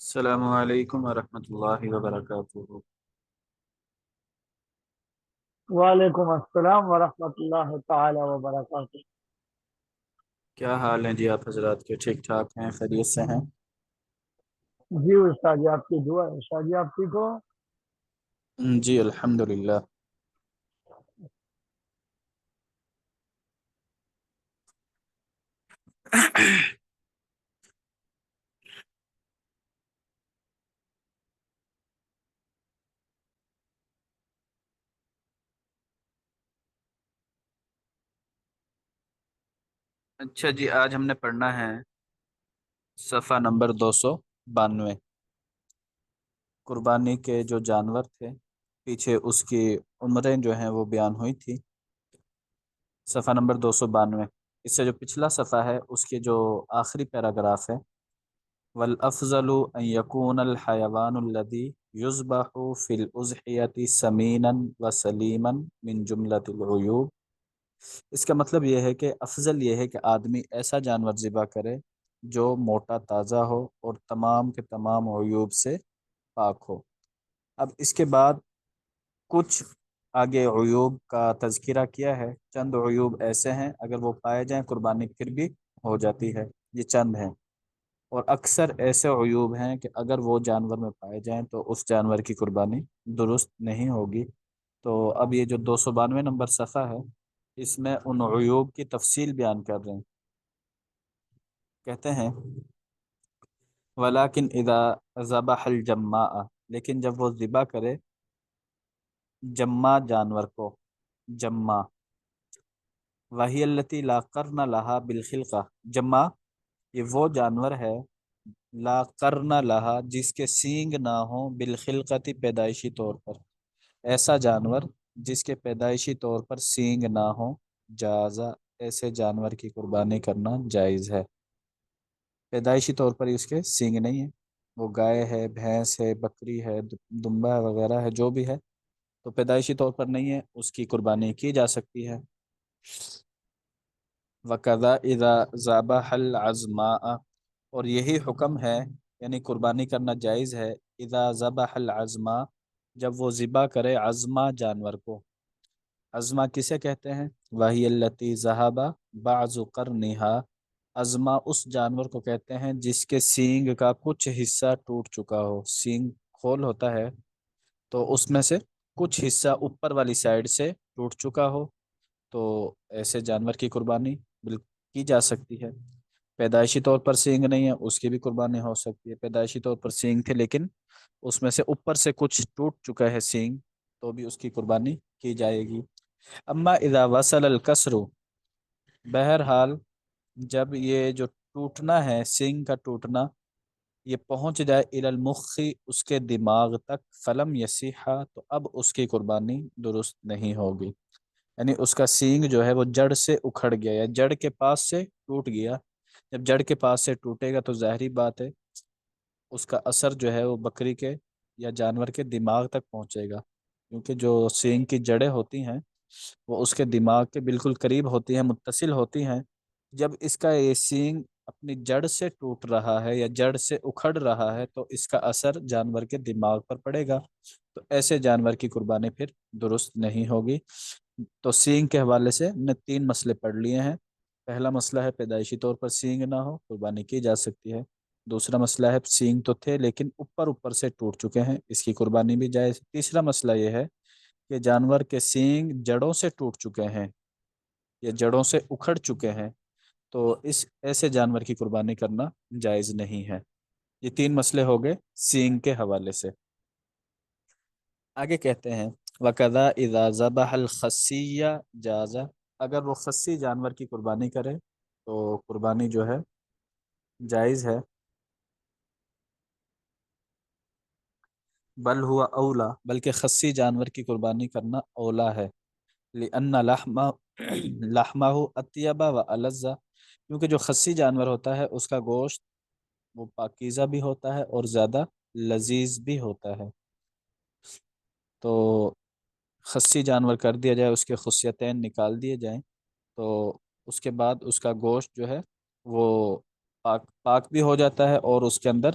السلام علیکم ورحمۃ اللہ وبرکاتہ۔ وعلیکم السلام ورحمۃ اللہ تعالی وبرکاتہ۔ کیا حال ہیں جی آپ حضرات کے؟ ٹھیک ٹھاک ہیں؟ خیریت سے ہیں؟ جی استاد جی، آپ کی دعا ہے۔ استاد جی آپ ٹھیک ہو؟ جی الحمدللہ۔ اچھا جی، آج ہم نے پڑھنا ہے صفحہ نمبر 292، قربانی کے جو جانور تھے، پیچھے اس کی عمریں جو ہیں وہ بیان ہوئی تھی۔ صفحہ نمبر 292، اس سے جو پچھلا صفحہ ہے اس کے جو آخری پیراگراف ہے، والافضل ان يكون الحيوان الذي يذبح في الاضحیۃ سمینا وسلیما من جملۃ العیوب۔ اس کا مطلب یہ ہے کہ افضل یہ ہے کہ آدمی ایسا جانور ذبح کرے جو موٹا تازہ ہو اور تمام کے تمام عیوب سے پاک ہو۔ اب اس کے بعد کچھ آگے عیوب کا تذکرہ کیا ہے۔ چند عیوب ایسے ہیں اگر وہ پائے جائیں قربانی پھر بھی ہو جاتی ہے، یہ چند ہیں، اور اکثر ایسے عیوب ہیں کہ اگر وہ جانور میں پائے جائیں تو اس جانور کی قربانی درست نہیں ہوگی۔ تو اب یہ جو 292 نمبر صفحہ ہے اس میں ان عیوب کی تفصیل بیان کر رہے ہیں۔ کہتے ہیں ولیکن اذا ذبح الجماع، لیکن جب وہ ذبح کرے جمع جانور کو، جمع وہی التی لا قرن لہا بالخلقہ، جمع یہ وہ جانور ہے لا قرن لہا جس کے سینگ نہ ہوں بالخلقتی پیدائشی طور پر، ایسا جانور جس کے پیدائشی طور پر سینگ نہ ہوں، جازا ایسے جانور کی قربانی کرنا جائز ہے۔ پیدائشی طور پر ہی اس کے سینگ نہیں ہے، وہ گائے ہے، بھینس ہے، بکری ہے، دمبا وغیرہ ہے، جو بھی ہے تو پیدائشی طور پر نہیں ہے، اس کی قربانی کی جا سکتی ہے۔ وَكَذَا إِذَا ذَبَحَ الْعَظْمَاءَ، اور یہی حکم ہے یعنی قربانی کرنا جائز ہے اذا ذبح العظما، جب وہ ذبح کرے عظما جانور کو۔ عظما کسے کہتے ہیں؟ وہی التی ذہب بعض قرنها، عظما اس جانور کو کہتے ہیں جس کے سینگ کا کچھ حصہ ٹوٹ چکا ہو، سینگ کھول ہوتا ہے تو اس میں سے کچھ حصہ اوپر والی سائڈ سے ٹوٹ چکا ہو، تو ایسے جانور کی قربانی کی جا سکتی ہے۔ پیدائشی طور پر سینگ نہیں ہے، اس کی بھی قربانی ہو سکتی ہے۔ پیدائشی طور پر سینگ تھے لیکن اس میں سے اوپر سے کچھ ٹوٹ چکا ہے سینگ، تو بھی اس کی قربانی کی جائے گی۔ اما اذا وصل الکسر، بہرحال جب یہ جو ٹوٹنا ہے، سینگ کا ٹوٹنا، یہ پہنچ جائے الی المخ اس کے دماغ تک، فلم یصیحا تو اب اس کی قربانی درست نہیں ہوگی۔ یعنی اس کا سینگ جو ہے وہ جڑ سے اکھڑ گیا یا جڑ کے پاس سے ٹوٹ گیا۔ جب جڑ کے پاس سے ٹوٹے گا تو ظاہری بات ہے اس کا اثر جو ہے وہ بکری کے یا جانور کے دماغ تک پہنچے گا، کیونکہ جو سینگ کی جڑیں ہوتی ہیں وہ اس کے دماغ کے بالکل قریب ہوتی ہیں، متصل ہوتی ہیں۔ جب اس کا یہ سینگ اپنی جڑ سے ٹوٹ رہا ہے یا جڑ سے اکھڑ رہا ہے تو اس کا اثر جانور کے دماغ پر پڑے گا، تو ایسے جانور کی قربانی پھر درست نہیں ہوگی۔ تو سینگ کے حوالے سے ہم نے 3 مسئلے پڑھ لیے ہیں۔ پہلا مسئلہ ہے پیدائشی طور پر سینگ نہ ہو، قربانی کی جا سکتی ہے۔ دوسرا مسئلہ ہے سینگ تو تھے لیکن اوپر سے ٹوٹ چکے ہیں، اس کی قربانی بھی جائز۔ تیسرا مسئلہ یہ ہے کہ جانور کے سینگ جڑوں سے ٹوٹ چکے ہیں یا جڑوں سے اکھڑ چکے ہیں، تو اس ایسے جانور کی قربانی کرنا جائز نہیں ہے۔ یہ 3 مسئلے ہو گئے سینگ کے حوالے سے۔ آگے کہتے ہیں وَكَذَا إِذَا ذَبَحَ الْخَصِيَّ جَازَ، اگر وہ خصی جانور کی قربانی کرے تو قربانی جو ہے جائز ہے۔ بل ہوا اولا، بلکہ خصی جانور کی قربانی کرنا اولا ہے۔ لِأَنَّ لَحْمَهُ أَطْيَبَ وَأَلَذَّ، کیونکہ جو خصی جانور ہوتا ہے اس کا گوشت وہ پاکیزہ بھی ہوتا ہے اور زیادہ لذیذ بھی ہوتا ہے۔ تو خصی جانور کر دیا جائے، اس کے خصیتین نکال دیے جائیں، تو اس کے بعد اس کا گوشت جو ہے وہ پاک بھی ہو جاتا ہے اور اس کے اندر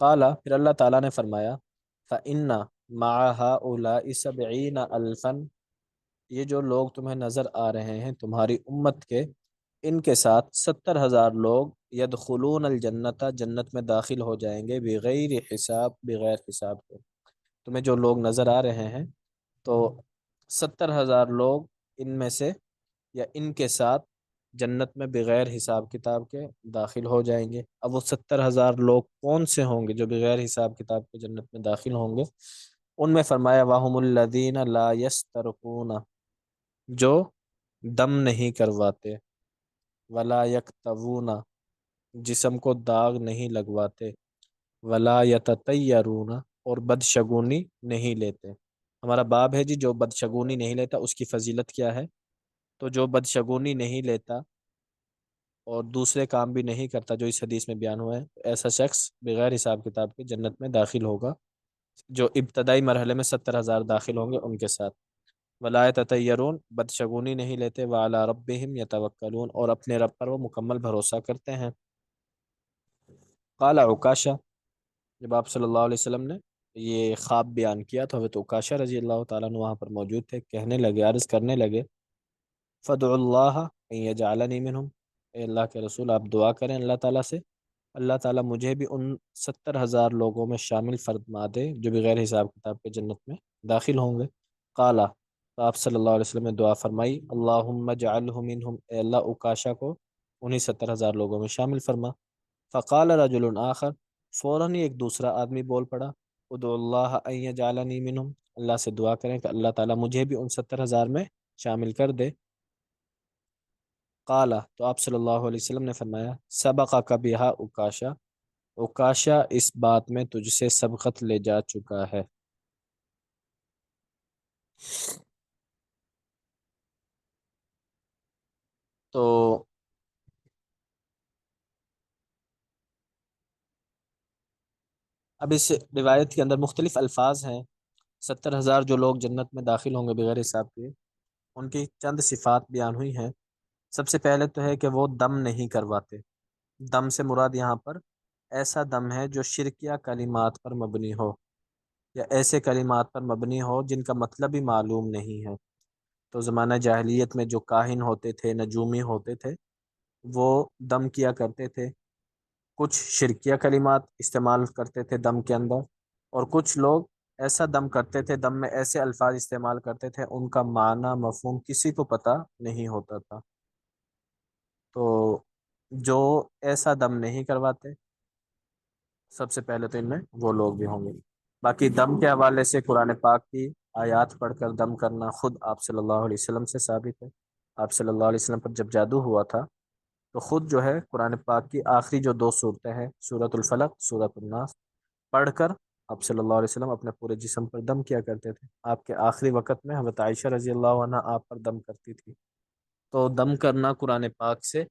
قالا، پھر اللہ تعالیٰ نے فرمایا، فَإِنَّ مَعَ هَؤُلَاءِ سَبْعِينَ أَلْفًا، یہ جو لوگ تمہیں نظر آ رہے ہیں تمہاری امت کے، ان کے ساتھ 70,000 لوگ یدخلون الجنت، جنت میں داخل ہو جائیں گے، بغیر حساب، بغیر حساب کے۔ تمہیں جو لوگ نظر آ رہے ہیں تو 70,000 لوگ ان میں سے یا ان کے ساتھ جنت میں بغیر حساب کتاب کے داخل ہو جائیں گے۔ اب وہ 70,000 لوگ کون سے ہوں گے جو بغیر حساب کتاب کے جنت میں داخل ہوں گے؟ ان میں فرمایا، وَهُمُ الَّذِينَ لَا يَسْتَرْقُونَ، جو دم نہیں کرواتے، ولا یکتوون، جسم کو داغ نہیں لگواتے، ولا یتطیرون، اور بدشگونی نہیں لیتے۔ ہمارا باب ہے جی، جو بدشگونی نہیں لیتا اس کی فضیلت کیا ہے؟ تو جو بدشگونی نہیں لیتا اور دوسرے کام بھی نہیں کرتا جو اس حدیث میں بیان ہوا ہے، ایسا شخص بغیر حساب کتاب کے جنت میں داخل ہوگا، جو ابتدائی مرحلے میں 70,000 داخل ہوں گے ان کے ساتھ۔ ولا یتطیرون، بدشگونی نہیں لیتے، وعلی ربہم یتوکلون، اور اپنے رب پر وہ مکمل بھروسہ کرتے ہیں۔ قال عکاشہ، جب آپ صلی اللہ علیہ وسلم نے یہ خواب بیان کیا تو حضرت عکاشہ رضی اللہ تعالیٰ عنہ وہاں پر موجود تھے، کہنے لگے، عرض کرنے لگے، فدع اللہ ان یجعلنی منہم، اے اللہ کے رسول آپ دعا کریں اللہ تعالیٰ سے، اللہ تعالیٰ مجھے بھی ان 70,000 لوگوں میں شامل فرما دے جو بغیر حساب کتاب کے جنت میں داخل ہوں گے۔ قالا، تو آپ صلی اللہ علیہ وسلم نے دعا فرمائی، اللہم اجعلہ منہم، اے اللہ عکاشہ کو انہی 70,000 لوگوں میں شامل فرما۔ فقال رجل آخر، فوراً ہی ایک دوسرا آدمی بول پڑا، ادعو اللہ ان یجعلنی منہم، اللہ سے دعا کریں کہ اللہ تعالیٰ مجھے بھی ان 70,000 میں شامل کر دے۔ قالا، تو آپ صلی اللہ علیہ وسلم نے فرمایا، سبقک بہا عکاشہ، عکاشہ اس بات میں تجھ سے سبقت لے جا چکا ہے۔ تو اب اس روایت کے اندر مختلف الفاظ ہیں۔ 70,000 جو لوگ جنت میں داخل ہوں گے بغیر حساب کے، ان کی چند صفات بیان ہوئی ہیں۔ سب سے پہلے تو ہے کہ وہ دم نہیں کرواتے۔ دم سے مراد یہاں پر ایسا دم ہے جو شرکیہ کلمات پر مبنی ہو، یا ایسے کلمات پر مبنی ہو جن کا مطلب ہی معلوم نہیں ہے۔ تو زمانہ جاہلیت میں جو کاہن ہوتے تھے، نجومی ہوتے تھے، وہ دم کیا کرتے تھے، کچھ شرکیہ کلمات استعمال کرتے تھے دم کے اندر، اور کچھ لوگ ایسا دم کرتے تھے، دم میں ایسے الفاظ استعمال کرتے تھے ان کا معنی مفہوم کسی کو پتہ نہیں ہوتا تھا۔ تو جو ایسا دم نہیں کرواتے، سب سے پہلے تو ان میں وہ لوگ بھی ہوں گے۔ باقی دم کے حوالے سے قرآن پاک کی آیات پڑھ کر دم کرنا خود آپ صلی اللہ علیہ وسلم سے ثابت ہے۔ آپ صلی اللہ علیہ وسلم پر جب جادو ہوا تھا تو خود جو ہے قرآن پاک کی آخری جو دو صورتیں ہیں، سورۃ الفلق، سورۃ الناس، پڑھ کر آپ صلی اللہ علیہ وسلم اپنے پورے جسم پر دم کیا کرتے تھے۔ آپ کے آخری وقت میں حضرت عائشہ رضی اللہ عنہ آپ پر دم کرتی تھی۔ تو دم کرنا قرآن پاک سے،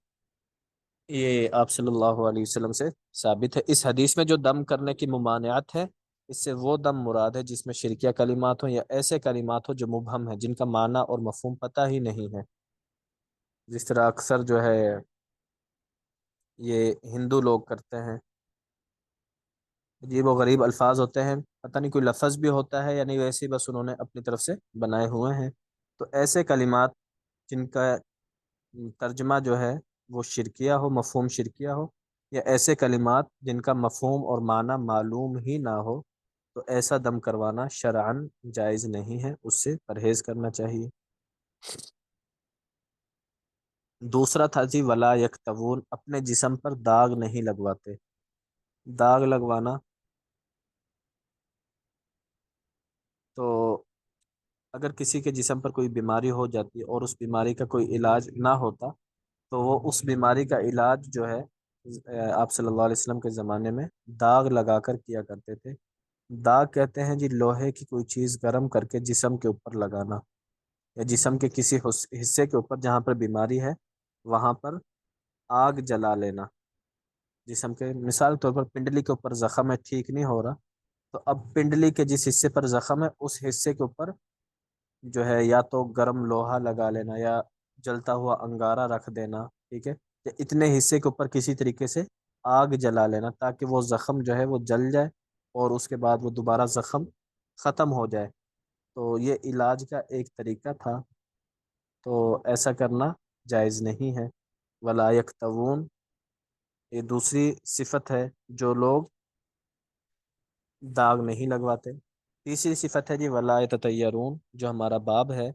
یہ آپ صلی اللہ علیہ وسلم سے ثابت ہے۔ اس حدیث میں جو دم کرنے کی ممانعت ہے، اس سے وہ دم مراد ہے جس میں شرکیہ کلمات ہوں یا ایسے کلمات ہوں جو مبہم ہیں، جن کا معنی اور مفہوم پتہ ہی نہیں ہے۔ جس طرح اکثر جو ہے یہ ہندو لوگ کرتے ہیں، عجیب و غریب الفاظ ہوتے ہیں، پتہ نہیں کوئی لفظ بھی ہوتا ہے یا نہیں، ویسے ہی بس انہوں نے اپنی طرف سے بنائے ہوئے ہیں۔ تو ایسے کلمات جن کا ترجمہ جو ہے وہ شرکیہ ہو، مفہوم شرکیہ ہو، یا ایسے کلمات جن کا مفہوم اور معنی معلوم ہی نہ ہو، تو ایسا دم کروانا شرعاً جائز نہیں ہے، اس سے پرہیز کرنا چاہیے۔ دوسرا تھا جی ولا یکتوون، اپنے جسم پر داغ نہیں لگواتے۔ داغ لگوانا، تو اگر کسی کے جسم پر کوئی بیماری ہو جاتی ہے اور اس بیماری کا کوئی علاج نہ ہوتا، تو وہ اس بیماری کا علاج جو ہے آپ صلی اللہ علیہ وسلم کے زمانے میں داغ لگا کر کیا کرتے تھے۔ داغ کہتے ہیں جی لوہے کی کوئی چیز گرم کر کے جسم کے اوپر لگانا، یا جسم کے کسی حصے کے اوپر جہاں پر بیماری ہے وہاں پر آگ جلا لینا۔ جسم کے مثال کے طور پر پنڈلی کے اوپر زخم ہے، ٹھیک نہیں ہو رہا، تو اب پنڈلی کے جس حصے پر زخم ہے اس حصے کے اوپر جو ہے یا تو گرم لوہا لگا لینا یا جلتا ہوا انگارہ رکھ دینا، ٹھیک ہے، یا اتنے حصے کے اوپر کسی طریقے سے آگ جلا لینا تاکہ وہ زخم جو ہے وہ جل جائے اور اس کے بعد وہ دوبارہ زخم ختم ہو جائے۔ تو یہ علاج کا ایک طریقہ تھا، تو ایسا کرنا جائز نہیں ہے۔ ولا یکتوون، یہ دوسری صفت ہے، جو لوگ داغ نہیں لگواتے۔ تیسری صفت ہے جی ولا یتطیرون، جو ہمارا باب ہے،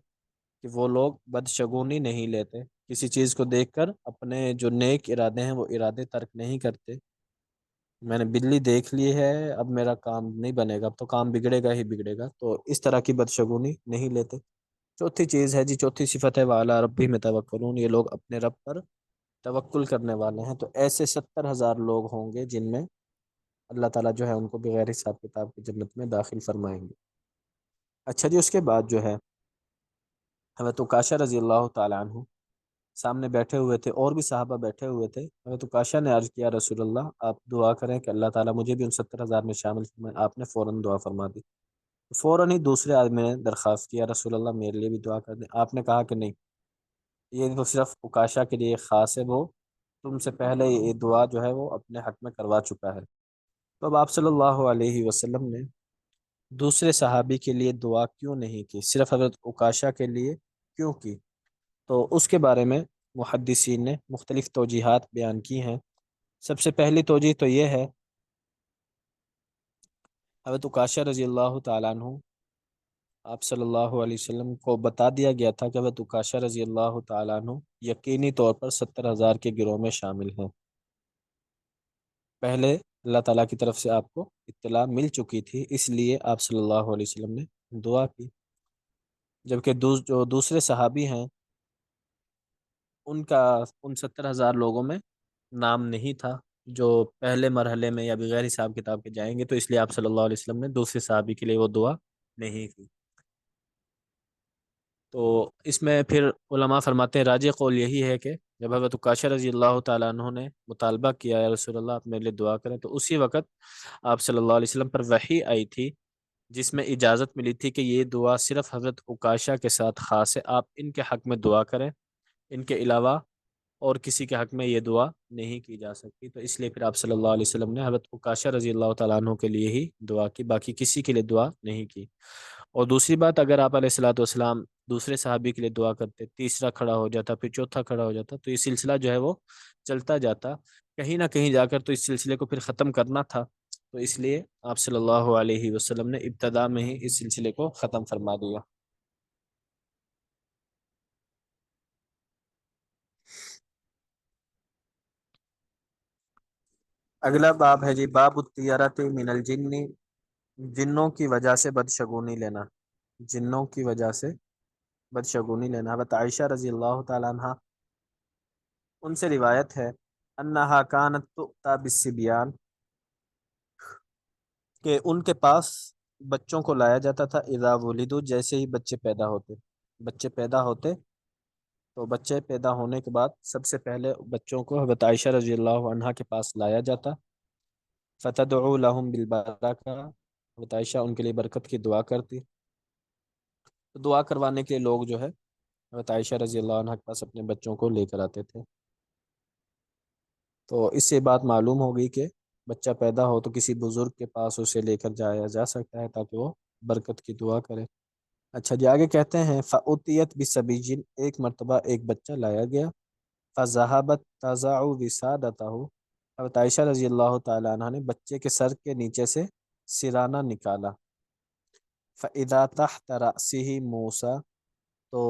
کہ وہ لوگ بدشگونی نہیں لیتے، کسی چیز کو دیکھ کر اپنے جو نیک ارادے ہیں وہ ارادے ترک نہیں کرتے۔ میں نے بلی دیکھ لی ہے، اب میرا کام نہیں بنے گا، اب تو کام بگڑے گا ہی بگڑے گا، تو اس طرح کی بدشگونی نہیں لیتے۔ چوتھی چیز ہے جی، چوتھی صفت ہے وعلی ربہم یتوکلون، یہ لوگ اپنے رب پر توکل کرنے والے ہیں۔ تو ایسے 70,000 لوگ ہوں گے جن میں اللہ تعالیٰ جو ہے ان کو بغیر حساب کتاب کی جنت میں داخل فرمائیں گے۔ اچھا جی، اس کے بعد جو ہے حضرت عکاشہ رضی اللہ تعالیٰ عنہ سامنے بیٹھے ہوئے تھے، اور بھی صحابہ بیٹھے ہوئے تھے۔ حضرت عکاشہ نے عرض کیا رسول اللہ آپ دعا کریں کہ اللہ تعالیٰ مجھے بھی ان 70,000 میں شامل فرمائے۔ آپ نے فوراً دعا فرما دی۔ فوراً ہی دوسرے آدمی نے درخواست کیا رسول اللہ میرے لیے بھی دعا کر دیں۔ آپ نے کہا کہ نہیں، یہ تو صرف عکاشہ کے لیے خاص ہے، وہ تم سے پہلے یہ دعا جو ہے وہ اپنے حق میں کروا چکا ہے۔ تو اب آپ صلی اللہ علیہ وسلم نے دوسرے صحابی کے لیے دعا کیوں نہیں کی، صرف حضرت عکاشہ کے لیے کیوں کی؟ تو اس کے بارے میں محدثین نے مختلف توجیحات بیان کی ہیں۔ سب سے پہلی توجیح تو یہ ہے، حضرت عکاشہ رضی اللہ تعالیٰ عنہ آپ صلی اللہ علیہ وسلم کو بتا دیا گیا تھا کہ حضرت عکاشہ رضی اللہ تعالیٰ عنہ یقینی طور پر 70,000 کے گروہ میں شامل ہیں۔ پہلے اللہ تعالیٰ کی طرف سے آپ کو اطلاع مل چکی تھی، اس لیے آپ صلی اللہ علیہ وسلم نے دعا کی۔ جبکہ جو دوسرے صحابی ہیں ان کا ان 70,000 لوگوں میں نام نہیں تھا جو پہلے مرحلے میں یا بغیر حساب کتاب کے جائیں گے، تو اس لیے آپ صلی اللہ علیہ وسلم نے دوسرے صحابی کے لیے وہ دعا نہیں کی۔ تو اس میں پھر علماء فرماتے ہیں راجح قول یہی ہے کہ جب حضرت عکاشہ رضی اللہ تعالیٰ عنہ نے مطالبہ کیا یا رسول اللہ آپ میرے لیے دعا کریں، تو اسی وقت آپ صلی اللہ علیہ وسلم پر وحی آئی تھی جس میں اجازت ملی تھی کہ یہ دعا صرف حضرت عکاشہ کے ساتھ خاص ہے، آپ ان کے حق میں دعا کریں، ان کے علاوہ اور کسی کے حق میں یہ دعا نہیں کی جا سکتی۔ تو اس لیے پھر آپ صلی اللہ علیہ وسلم نے حضرت عکاشہ رضی اللہ تعالیٰ عنہ کے لیے ہی دعا کی، باقی کسی کے لیے دعا نہیں کی۔ اور دوسری بات، اگر آپ علیہ الصلوۃ والسلام دوسرے صحابی کے لیے دعا کرتے، تیسرا کھڑا ہو جاتا، پھر چوتھا کھڑا ہو جاتا، تو یہ سلسلہ جو ہے وہ چلتا جاتا، کہیں نہ کہیں جا کر تو اس سلسلے کو پھر ختم کرنا تھا۔ تو اس لیے آپ صلی اللہ علیہ وسلم نے ابتدا میں ہی اس سلسلے کو ختم فرما دیا۔ اگلا باب ہے جی باب الطیرۃ من الجن، جنوں کی وجہ سے بدشگونی لینا، جنوں کی وجہ سے بدشگونی لینا۔ حضرت عائشہ رضی اللہ تعالیٰ عنہ ان سے روایت ہے انہا کانت تؤتی بالصبیان، کہ ان کے پاس بچوں کو لایا جاتا تھا، اذا ولدوا، جیسے ہی بچے پیدا ہوتے، بچے پیدا ہوتے تو بچے پیدا ہونے کے بعد سب سے پہلے بچوں کو حضرت عائشہ رضی اللہ عنہا کے پاس لایا جاتا، فتدعو لهم بالبرکہ، حضرت عائشہ ان کے لیے برکت کی دعا کرتی۔ تو دعا کروانے کے لیے لوگ جو ہے حضرت عائشہ رضی اللہ عنہ کے پاس اپنے بچوں کو لے کر آتے تھے۔ تو اس سے بات معلوم ہوگی کہ بچہ پیدا ہو تو کسی بزرگ کے پاس اسے لے کر جایا جا سکتا ہے تاکہ وہ برکت کی دعا کرے۔ اچھا جی، آگے کہتے ہیں فَأُتِيَتْ بِسَبِيٍّ، ایک مرتبہ ایک بچہ لایا گیا، فَذَهَبَتْ تَزَعُ وِسَادَتَهُ، حضرت عائشہ رضی اللہ تعالیٰ عنہ نے بچے کے سر کے نیچے سے سرانہ نکالا، فَإِذَا تَحْتَ رَأْسِهِ مُوسَى، تو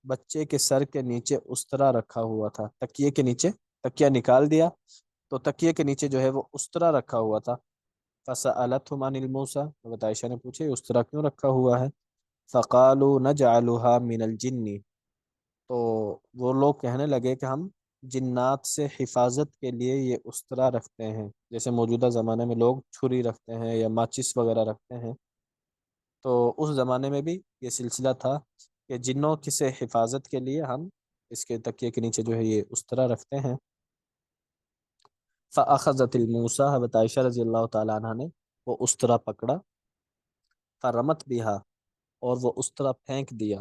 بچے کے سر کے نیچے استرا رکھا ہوا تھا، تکیے کے نیچے، تکیہ نکال دیا تو تکیے کے نیچے جو ہے وہ استرا رکھا ہوا تھا۔ فَسَأَلَتْهُمْ عَنِ الْمُوسَى، حضرت عائشہ نے پوچھے استرا کیوں رکھا ہوا ہے؟ فَقَالُوا نَجْعَلُهَا مِنَ الْجِنِّ، تو وہ لوگ کہنے لگے کہ ہم جنات سے حفاظت کے لیے یہ استرا رکھتے ہیں، جیسے موجودہ زمانے میں لوگ چھری رکھتے ہیں یا ماچس وغیرہ رکھتے ہیں، تو اس زمانے میں بھی یہ سلسلہ تھا کہ جنوں کی سے حفاظت کے لیے ہم اس کے تکیے کے نیچے جو ہے یہ استرا رکھتے ہیں۔ فَأَخَذَتِ الْمُوسَى، حضرت عائشہ رضی اللہ تعالیٰ عنہ نے وہ استرا پکڑا، فَرَمَتْ بِهَا، اور وہ استرا پھینک دیا،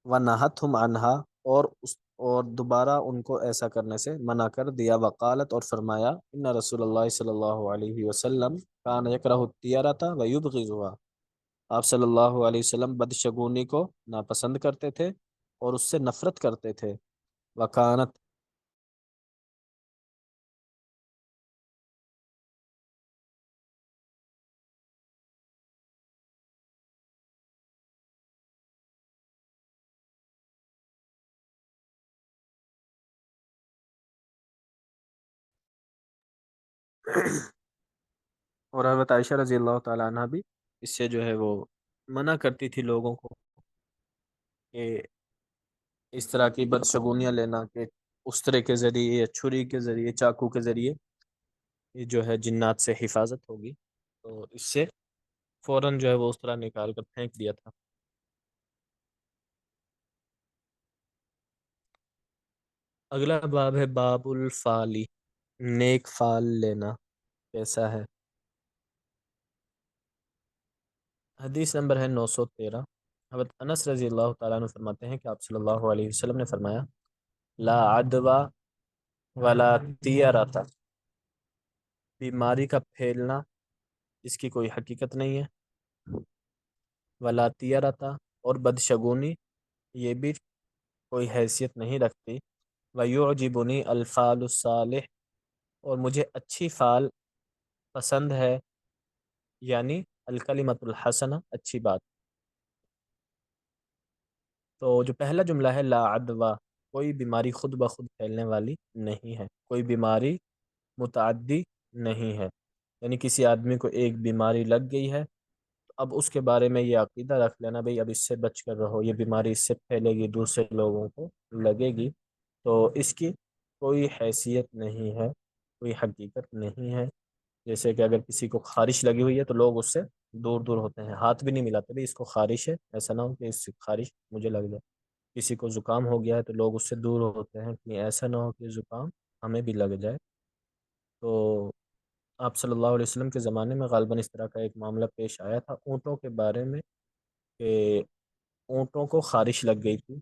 وَنَهَتْهُمْ عَنْهَا، اور دوبارہ ان کو ایسا کرنے سے منع کر دیا۔ وقالت، اور فرمایا، ان رسول اللہ صلی اللہ علیہ وسلم کان یکرہ الطیرۃ ویبغضها، آپ صلی اللہ علیہ وسلم بدشگونی کو ناپسند کرتے تھے اور اس سے نفرت کرتے تھے۔ وکانت، اور حضرت عائشہ رضی اللہ تعالیٰ عنہ بھی اس سے جو ہے وہ منع کرتی تھی لوگوں کو کہ اس طرح کی بدشگونیاں لینا، کہ استرے کے ذریعے یا چھری کے ذریعے، چاقو کے ذریعے یہ جو ہے جنات سے حفاظت ہوگی، تو اس سے فوراً جو ہے وہ اس طرح نکال کر پھینک دیا تھا۔ اگلا باب ہے باب الفالی، نیک فال لینا کیسا ہے۔ حدیث نمبر ہے 913۔ حضرت انس رضی اللہ تعالیٰ عنہ فرماتے ہیں کہ آپ صلی اللہ علیہ وسلم نے فرمایا، لا عدوى ولا طیرۃ، بیماری کا پھیلنا اس کی کوئی حقیقت نہیں ہے، ولا طیرۃ، اور بدشگونی یہ بھی کوئی حیثیت نہیں رکھتی، ویعجبنی الفال الصالح، اور مجھے اچھی فال پسند ہے، یعنی الکلمۃ الحسنہ، اچھی بات۔ تو جو پہلا جملہ ہے لا عدوہ، کوئی بیماری خود بخود پھیلنے والی نہیں ہے، کوئی بیماری متعدی نہیں ہے، یعنی کسی آدمی کو ایک بیماری لگ گئی ہے، تو اب اس کے بارے میں یہ عقیدہ رکھ لینا بھئی اب اس سے بچ کر رہو، یہ بیماری اس سے پھیلے گی، دوسرے لوگوں کو لگے گی، تو اس کی کوئی حیثیت نہیں ہے، کوئی حقیقت نہیں ہے۔ جیسے کہ اگر کسی کو خارش لگی ہوئی ہے تو لوگ اس سے دور دور ہوتے ہیں، ہاتھ بھی نہیں ملاتے بھئی اس کو خارش ہے، ایسا نہ ہو کہ اس سے خارش مجھے لگ جائے۔ کسی کو زکام ہو گیا ہے تو لوگ اس سے دور ہوتے ہیں کہ ایسا نہ ہو کہ زکام ہمیں بھی لگ جائے۔ تو آپ صلی اللہ علیہ وسلم کے زمانے میں غالباً اس طرح کا ایک معاملہ پیش آیا تھا اونٹوں کے بارے میں، کہ اونٹوں کو خارش لگ گئی تھی،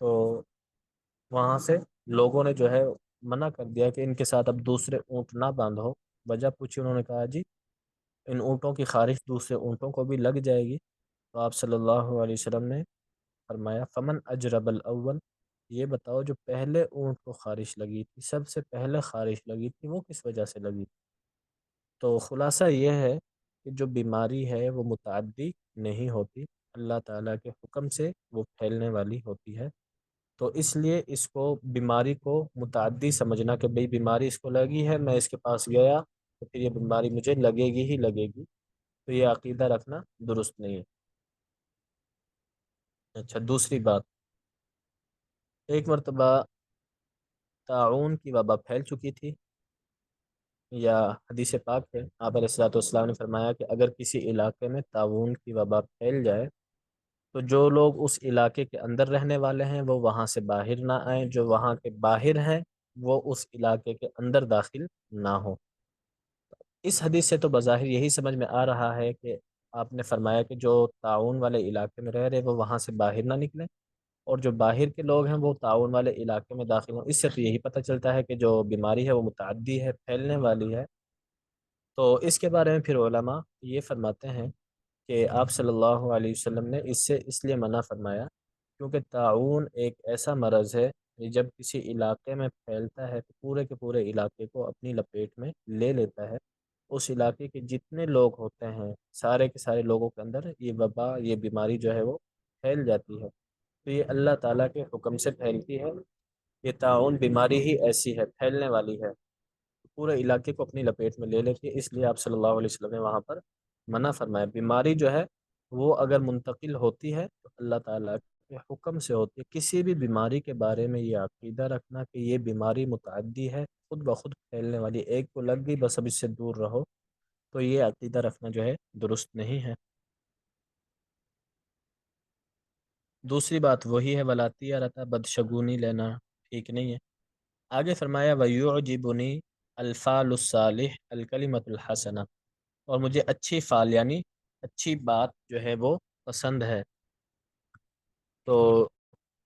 تو وہاں سے لوگوں نے جو ہے منع کر دیا کہ ان کے ساتھ اب دوسرے اونٹ نہ باندھو۔ وجہ پوچھی، انہوں نے کہا جی ان اونٹوں کی خارش دوسرے اونٹوں کو بھی لگ جائے گی، تو آپ صلی اللہ علیہ وسلم نے فرمایا فمن اجرب الاول، یہ بتاؤ جو پہلے اونٹ کو خارش لگی تھی، سب سے پہلے خارش لگی تھی، وہ کس وجہ سے لگی تھی؟ تو خلاصہ یہ ہے کہ جو بیماری ہے وہ متعدی نہیں ہوتی، اللہ تعالیٰ کے حکم سے وہ پھیلنے والی ہوتی ہے، تو اس لیے اس کو بیماری کو متعدی سمجھنا کہ بھئی بیماری اس کو لگی ہے، میں اس کے پاس گیا تو پھر یہ بیماری مجھے لگے گی ہی لگے گی، تو یہ عقیدہ رکھنا درست نہیں ہے۔ اچھا، دوسری بات، ایک مرتبہ طاعون کی وبا پھیل چکی تھی، یا حدیث پاک ہے آپ علیہ الصلوۃ والسلام نے فرمایا کہ اگر کسی علاقے میں طاعون کی وبا پھیل جائے تو جو لوگ اس علاقے کے اندر رہنے والے ہیں وہ وہاں سے باہر نہ آئیں، جو وہاں کے باہر ہیں وہ اس علاقے کے اندر داخل نہ ہوں۔ اس حدیث سے تو بظاہر یہی سمجھ میں آ رہا ہے کہ آپ نے فرمایا کہ جو طاعون والے علاقے میں رہ رہے وہ وہاں سے باہر نہ نکلیں، اور جو باہر کے لوگ ہیں وہ طاعون والے علاقے میں داخل ہوں۔ اس سے تو یہی پتہ چلتا ہے کہ جو بیماری ہے وہ متعدی ہے، پھیلنے والی ہے۔ تو اس کے بارے میں پھر علماء یہ فرماتے ہیں کہ آپ صلی اللہ علیہ وسلم نے اس سے اس لیے منع فرمایا کیونکہ طاعون ایک ایسا مرض ہے کہ جب کسی علاقے میں پھیلتا ہے تو پورے کے پورے علاقے کو اپنی لپیٹ میں لے لیتا ہے، اس علاقے کے جتنے لوگ ہوتے ہیں سارے کے سارے لوگوں کے اندر یہ وبا، یہ بیماری جو ہے وہ پھیل جاتی ہے، تو یہ اللہ تعالیٰ کے حکم سے پھیلتی ہے۔ یہ طاعون بیماری ہی ایسی ہے، پھیلنے والی ہے، پورے علاقے کو اپنی لپیٹ میں لے لیتی ہے، اس لیے آپ صلی اللہ علیہ وسلم نے وہاں پر منع فرمایا۔ بیماری جو ہے وہ اگر منتقل ہوتی ہے تو اللہ تعالیٰ کے حکم سے ہوتی ہے۔ کسی بھی بیماری کے بارے میں یہ عقیدہ رکھنا کہ یہ بیماری متعدی ہے، خود بخود پھیلنے والی، ایک کو لگ گئی بس اب اس سے دور رہو، تو یہ عقیدہ رکھنا جو ہے درست نہیں ہے۔ دوسری بات وہی ہے ولاتی رہتا، بدشگونی لینا ٹھیک نہیں ہے۔ آگے فرمایا وَيُعْجِبُنِي الفال الصالح الکلمۃ الحسنہ، اور مجھے اچھی فال یعنی اچھی بات جو ہے وہ پسند ہے۔ تو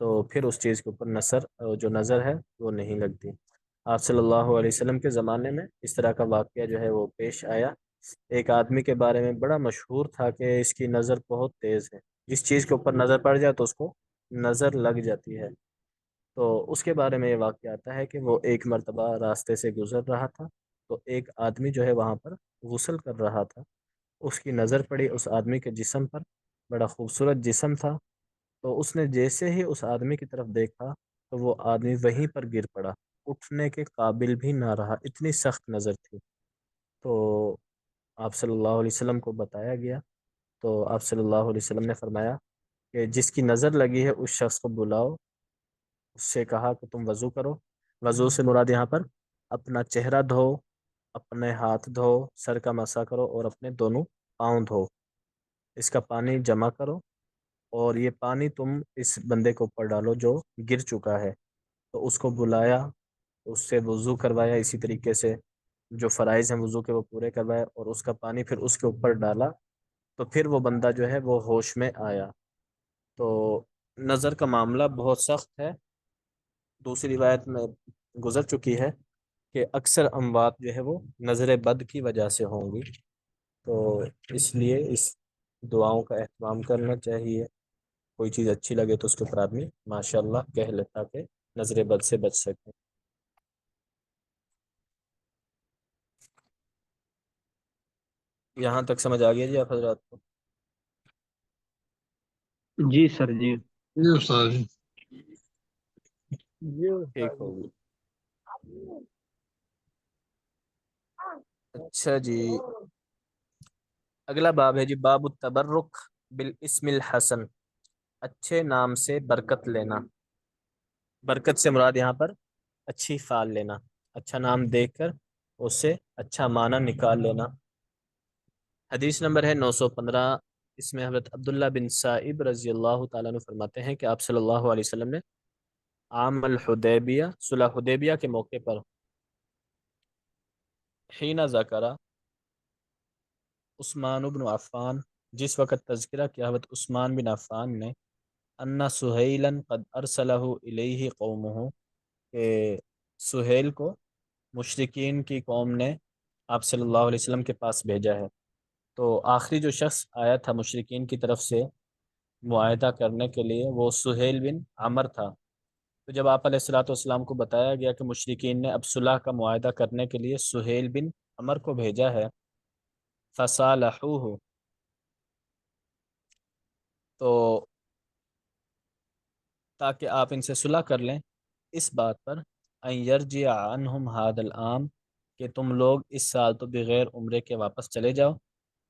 تو پھر اس چیز کے اوپر جو نظر ہے وہ نہیں لگتی۔ آپ صلی اللہ علیہ وسلم کے زمانے میں اس طرح کا واقعہ جو ہے وہ پیش آیا۔ ایک آدمی کے بارے میں بڑا مشہور تھا کہ اس کی نظر بہت تیز ہے، جس چیز کے اوپر نظر پڑ جائے تو اس کو نظر لگ جاتی ہے۔ تو اس کے بارے میں یہ واقعہ آتا ہے کہ وہ ایک مرتبہ راستے سے گزر رہا تھا، تو ایک آدمی جو ہے وہاں پر غسل کر رہا تھا۔ اس کی نظر پڑی اس آدمی کے جسم پر، بڑا خوبصورت جسم تھا۔ تو اس نے جیسے ہی اس آدمی کی طرف دیکھا تو وہ آدمی وہیں پر گر پڑا، اٹھنے کے قابل بھی نہ رہا، اتنی سخت نظر تھی۔ تو آپ صلی اللہ علیہ وسلم کو بتایا گیا، تو آپ صلی اللہ علیہ وسلم نے فرمایا کہ جس کی نظر لگی ہے اس شخص کو بلاؤ۔ اس سے کہا کہ تم وضو کرو۔ وضو سے مراد یہاں پر اپنا چہرہ دھو، اپنے ہاتھ دھو، سر کا مسح کرو اور اپنے دونوں پاؤں دھو۔ اس کا پانی جمع کرو اور یہ پانی تم اس بندے کے اوپر ڈالو جو گر چکا ہے۔ تو اس کو بلایا، اس سے وضو کروایا، اسی طریقے سے جو فرائض ہیں وضو کے وہ پورے کروائے، اور اس کا پانی پھر اس کے اوپر ڈالا۔ تو پھر وہ بندہ جو ہے وہ ہوش میں آیا۔ تو نظر کا معاملہ بہت سخت ہے۔ دوسری روایت میں گزر چکی ہے کہ اکثر اموات جو ہے وہ نظر بد کی وجہ سے ہوں گی، تو اس لیے اس دعاؤں کا اہتمام کرنا چاہیے۔ کوئی چیز اچھی لگے تو اس کے اوپر آدمی ماشاء اللہ کہہ لیتا کہ نظر بد سے بچ سکے۔ یہاں تک سمجھ آ گیا جی آپ حضرات کو؟ جی سر جی جی استاد جی۔ جی ٹھیک استاد ہوگی۔ اچھا جی، اگلا باب ہے جی باب التبرک بالاسم الحسن، اچھے نام سے برکت لینا۔ برکت سے مراد یہاں پر اچھی فعال لینا، اچھا نام دیکھ کر اس سے اچھا معنی نکال لینا۔ حدیث نمبر ہے 915۔ اس میں حضرت عبداللہ بن سائب رضی اللہ تعالیٰ عنہ فرماتے ہیں کہ آپ صلی اللہ علیہ وسلم نے عام الحدیبیہ، صلح حدیبیہ کے موقع پر، حین ذکرہ عثمان بن عفان، جس وقت تذکرہ کیا حضرت عثمان بن عفان نے، ان سہیلا قد ارسلہ الیہ قومہ، کہ سہیل کو مشرکین کی قوم نے آپ صلی اللہ علیہ وسلم کے پاس بھیجا ہے۔ تو آخری جو شخص آیا تھا مشرکین کی طرف سے معاہدہ کرنے کے لیے وہ سہیل بن عمر تھا۔ تو جب آپ علیہ الصلوۃ والسلام کو بتایا گیا کہ مشرکین نے اب صلح کا معاہدہ کرنے کے لیے سہیل بن عمر کو بھیجا ہے، فصالحوہ، تو تاکہ آپ ان سے صلح کر لیں، اس بات پر ان یرجع عنہم ھذا العام، کہ تم لوگ اس سال تو بغیر عمرے کے واپس چلے جاؤ،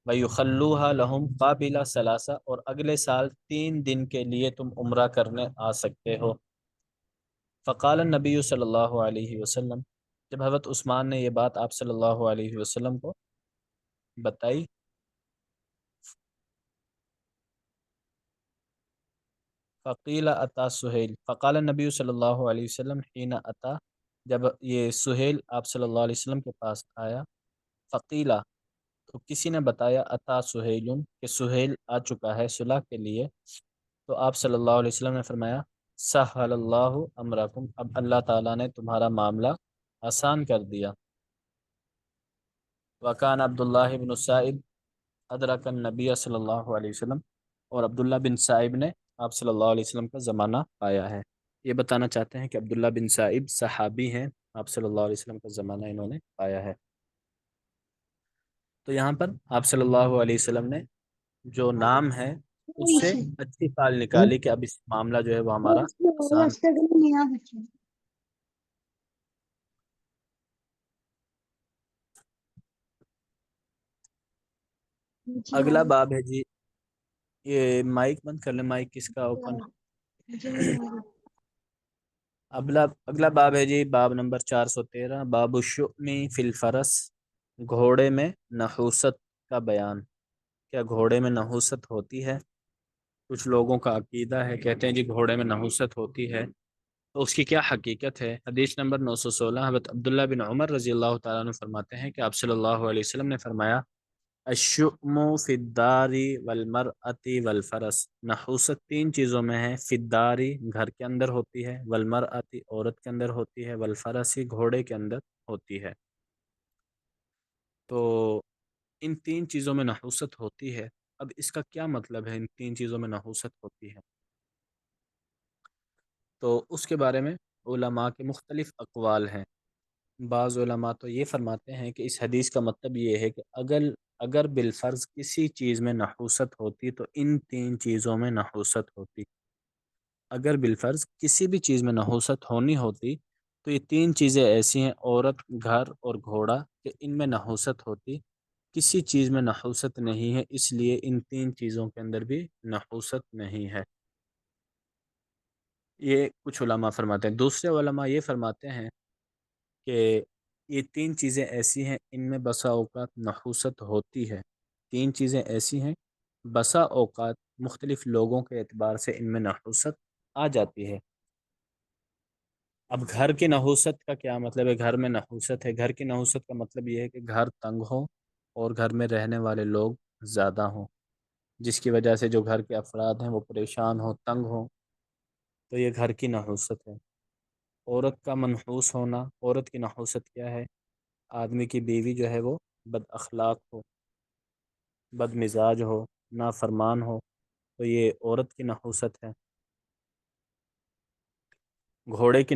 وَيُخَلُّوهَا لَهُمْ قَابِلَ ثَلَاثَ، اور اگلے سال 3 دن کے لیے تم عمرہ کرنے آ سکتے ہو۔ فقال النبی صلی اللہ علیہ وسلم، جب حضرت عثمان نے یہ بات آپ صلی اللہ علیہ وسلم کو بتائی، فقیل اتا سہیل، فقال النبی صلی اللہ علیہ وسلم حین اتا، جب یہ سہیل آپ صلی اللہ علیہ وسلم کے پاس آیا، فقیلہ، تو کسی نے بتایا، اتا سہیل، کہ سہیل آ چکا ہے صلح کے لیے، تو آپ صلی اللہ علیہ وسلم نے فرمایا، سہل اللہ امرکم، اب اللہ تعالیٰ نے تمہارا معاملہ آسان کر دیا۔ وکان عبداللہ بن سائب ادرک النبی صلی اللہ علیہ وسلم، اور عبداللہ بن سائب نے آپ صلی اللہ علیہ وسلم کا زمانہ پایا ہے۔ یہ بتانا چاہتے ہیں کہ عبداللہ بن سائب صحابی ہیں، آپ صلی اللہ علیہ وسلم کا زمانہ انہوں نے پایا ہے۔ تو یہاں پر آپ صلی اللہ علیہ وسلم نے جو نام ہے اس سے اچھی فعال نکالی کہ اب اس معاملہ جو ہے وہ ہمارا آسان۔ اگلا باب ہے جی، یہ مائک بند کر لیں، مائک کس کا اوپن؟ اگلا باب ہے جی باب نمبر 413، باب الشؤم فی الفرس، گھوڑے میں نحوست کا بیان۔ کیا گھوڑے میں نحوست ہوتی ہے؟ کچھ لوگوں کا عقیدہ ہے، کہتے ہیں جی گھوڑے میں نحوست ہوتی ہے، تو اس کی کیا حقیقت ہے؟ حدیث نمبر 916، حضرت عبداللہ بن عمر رضی اللہ تعالیٰ عنہ فرماتے ہیں کہ آپ صلی اللہ علیہ وسلم نے فرمایا، الشؤم فی الداری والمرأتی والفرس، نحوست تین چیزوں میں ہے، فی الداری گھر کے اندر ہوتی ہے، والمرأتی عورت کے اندر ہوتی ہے، والفرسی گھوڑے کے اندر ہوتی ہے۔ تو ان تین چیزوں میں نحوست ہوتی ہے۔ اب اس کا کیا مطلب ہے ان تین چیزوں میں نحوست ہوتی ہے؟ تو اس کے بارے میں علماء کے مختلف اقوال ہیں۔ بعض علماء تو یہ فرماتے ہیں کہ اس حدیث کا مطلب یہ ہے کہ اگر بالفرض کسی چیز میں نحوست ہوتی تو ان تین چیزوں میں نحوست ہوتی۔ اگر بالفرض کسی بھی چیز میں نحوست ہونی ہوتی تو یہ تین چیزیں ایسی ہیں، عورت، گھر اور گھوڑا، کہ ان میں نحوست ہوتی۔ کسی چیز میں نحوست نہیں ہے، اس لیے ان تین چیزوں کے اندر بھی نحوست نہیں ہے۔ یہ کچھ علماء فرماتے ہیں۔ دوسرے علماء یہ فرماتے ہیں کہ یہ تین چیزیں ایسی ہیں، ان میں بسا اوقات نحوست ہوتی ہے۔ تین چیزیں ایسی ہیں، بسا اوقات مختلف لوگوں کے اعتبار سے ان میں نحوست آ جاتی ہے۔ اب گھر کی نحوست کا کیا مطلب ہے؟ گھر میں نحوست ہے، گھر کی نحوست کا مطلب یہ ہے کہ گھر تنگ ہو اور گھر میں رہنے والے لوگ زیادہ ہوں، جس کی وجہ سے جو گھر کے افراد ہیں وہ پریشان ہوں، تنگ ہوں، تو یہ گھر کی نحوست ہے۔ عورت کا منحوس ہونا، عورت کی نحوست کیا ہے؟ آدمی کی بیوی جو ہے وہ بد اخلاق ہو، بد مزاج ہو، نافرمان ہو، تو یہ عورت کی نحوست ہے۔ گھوڑے کی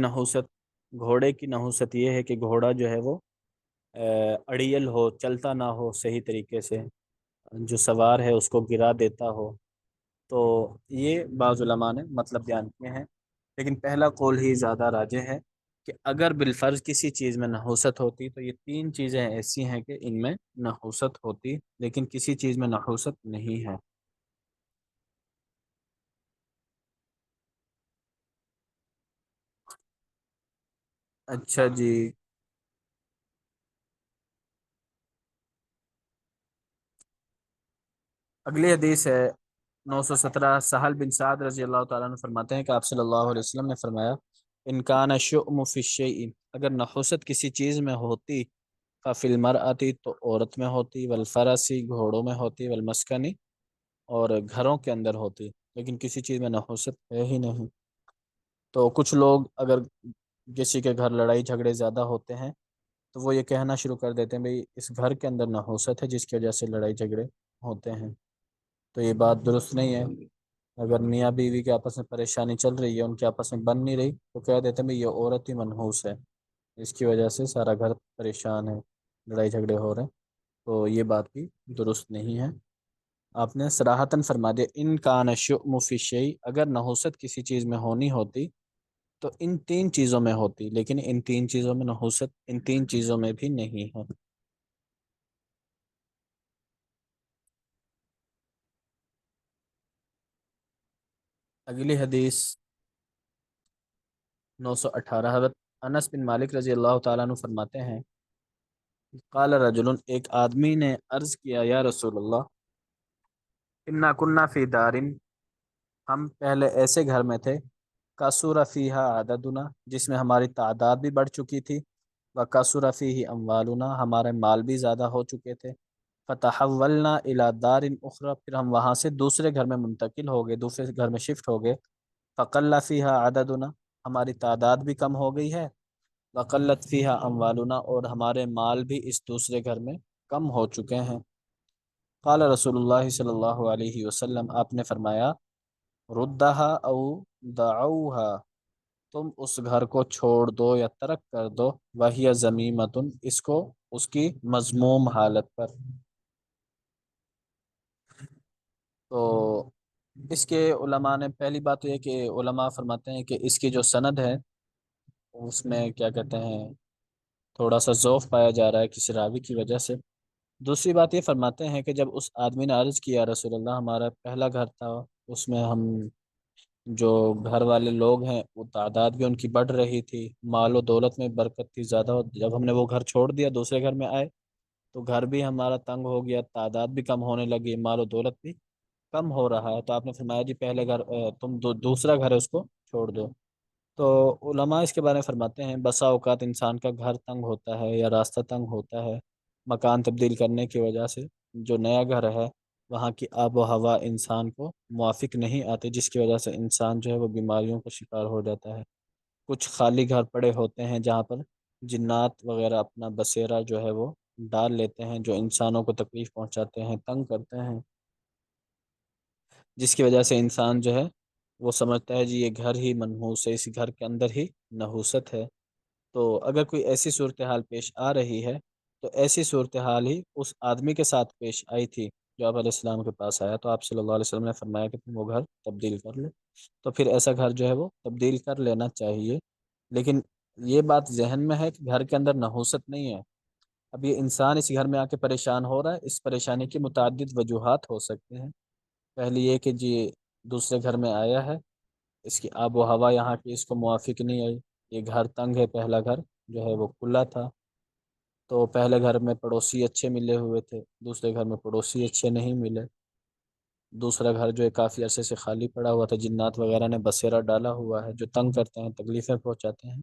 نحوست یہ ہے کہ گھوڑا جو ہے وہ اڑیل ہو، چلتا نہ ہو صحیح طریقے سے، جو سوار ہے اس کو گرا دیتا ہو۔ تو یہ بعض علماء نے مطلب بیان کیے ہیں، لیکن پہلا قول ہی زیادہ راجح ہے کہ اگر بالفرض کسی چیز میں نحوست ہوتی تو یہ تین چیزیں ایسی ہیں کہ ان میں نحوست ہوتی، لیکن کسی چیز میں نحوست نہیں ہے۔ اچھا جی، اگلی حدیث ہے 917۔ سہل بن سعد رضی اللہ تعالیٰ عنہ فرماتے ہیں کہ آپ صلی اللہ علیہ وسلم نے فرمایا، ان کان شؤم فی الشیء، اگر نحوست کسی چیز میں ہوتی، ففی المرأتی تو عورت میں ہوتی، والفرسی گھوڑوں میں ہوتی، والمسکنی اور گھروں کے اندر ہوتی، لیکن کسی چیز میں نحوست ہے ہی نہیں۔ تو کچھ لوگ اگر کسی کے گھر لڑائی جھگڑے زیادہ ہوتے ہیں تو وہ یہ کہنا شروع کر دیتے ہیں بھئی اس گھر کے اندر نحوست ہے جس کی وجہ سے لڑائی جھگڑے ہوتے ہیں، تو یہ بات درست نہیں ہے۔ اگر میاں بیوی کے آپس میں پریشانی چل رہی ہے، ان کے آپس میں بن نہیں رہی، تو کہہ دیتے ہیں بھئی یہ عورت ہی منحوس ہے، اس کی وجہ سے سارا گھر پریشان ہے، لڑائی جھگڑے ہو رہے ہیں، تو یہ بات بھی درست نہیں ہے۔ آپ نے صراحتاً فرما دیا ان کان الشؤم فی الشیء، اگر نحوست کسی چیز میں ہونی ہوتی تو ان تین چیزوں میں ہوتی، لیکن ان تین چیزوں میں نحوست ان تین چیزوں میں بھی نہیں ہے۔ اگلی حدیث 918، حضرت انس بن مالک رضی اللہ تعالیٰ عنہ فرماتے ہیں، قال رجل، ایک آدمی نے عرض کیا، یا رسول اللہ، انا کننا فی دارن، ہم پہلے ایسے گھر میں تھے، کثر فیہا عددنا، جس میں ہماری تعداد بھی بڑھ چکی تھی، وکثر فیہ اموالنا، ہمارے مال بھی زیادہ ہو چکے تھے، فتحولنا الی دار اخری، پھر ہم وہاں سے دوسرے گھر میں منتقل ہو گئے، دوسرے گھر میں شفٹ ہو گئے، فقل فیہا عددنا، ہماری تعداد بھی کم ہو گئی ہے، وقلت فیہا اموالنا، اور ہمارے مال بھی اس دوسرے گھر میں کم ہو چکے ہیں۔ قال رسول اللہ صلی اللہ علیہ وسلم، آپ نے فرمایا، ردہا او دعوہا، تم اس گھر کو چھوڑ دو یا ترک کر دو، وہی ذمیمۃ، اس کو اس کی مذموم حالت پر۔ تو اس کے علماء نے پہلی بات تو یہ کہ علماء فرماتے ہیں کہ اس کی جو سند ہے اس میں کیا کہتے ہیں تھوڑا سا ضعف پایا جا رہا ہے کسی راوی کی وجہ سے۔ دوسری بات یہ فرماتے ہیں کہ جب اس آدمی نے عرض کیا رسول اللہ ہمارا پہلا گھر تھا، اس میں ہم جو گھر والے لوگ ہیں وہ تعداد بھی ان کی بڑھ رہی تھی، مال و دولت میں برکت تھی زیادہ، جب ہم نے وہ گھر چھوڑ دیا دوسرے گھر میں آئے تو گھر بھی ہمارا تنگ ہو گیا، تعداد بھی کم ہونے لگی، مال و دولت بھی کم ہو رہا ہے، تو آپ نے فرمایا جی پہلے گھر تم دوسرا گھر ہے اس کو چھوڑ دو۔ تو علماء اس کے بارے میں فرماتے ہیں بسا اوقات انسان کا گھر تنگ ہوتا ہے یا راستہ تنگ ہوتا ہے مکان تبدیل کرنے کی وجہ سے، جو نیا گھر ہے وہاں کی آب و ہوا انسان کو موافق نہیں آتی، جس کی وجہ سے انسان جو ہے وہ بیماریوں کا شکار ہو جاتا ہے۔ کچھ خالی گھر پڑے ہوتے ہیں جہاں پر جنات وغیرہ اپنا بسیرا جو ہے وہ ڈال لیتے ہیں، جو انسانوں کو تکلیف پہنچاتے ہیں، تنگ کرتے ہیں، جس کی وجہ سے انسان جو ہے وہ سمجھتا ہے جی یہ گھر ہی منحوس ہے، اس گھر کے اندر ہی نحوست ہے۔ تو اگر کوئی ایسی صورتحال پیش آ رہی ہے تو ایسی صورتحال ہی اس آدمی کے ساتھ پیش آئی تھی جو آپ علیہ السلام کے پاس آیا، تو آپ صلی اللہ علیہ وسلم نے فرمایا کہ تم وہ گھر تبدیل کر لو۔ تو پھر ایسا گھر جو ہے وہ تبدیل کر لینا چاہیے، لیکن یہ بات ذہن میں ہے کہ گھر کے اندر نحوست نہیں ہے۔ اب یہ انسان اس گھر میں آ کے پریشان ہو رہا ہے، اس پریشانی کی متعدد وجوہات ہو سکتے ہیں۔ پہلی یہ کہ جی دوسرے گھر میں آیا ہے، اس کی آب و ہوا یہاں کی اس کو موافق نہیں آئی، یہ گھر تنگ ہے، پہلا گھر جو ہے وہ کھلا تھا، تو پہلے گھر میں پڑوسی اچھے ملے ہوئے تھے، دوسرے گھر میں پڑوسی اچھے نہیں ملے، دوسرا گھر جو ہے کافی عرصے سے خالی پڑا ہوا تھا، جنات وغیرہ نے بسیرا ڈالا ہوا ہے جو تنگ کرتے ہیں، تکلیفیں پہنچاتے ہیں۔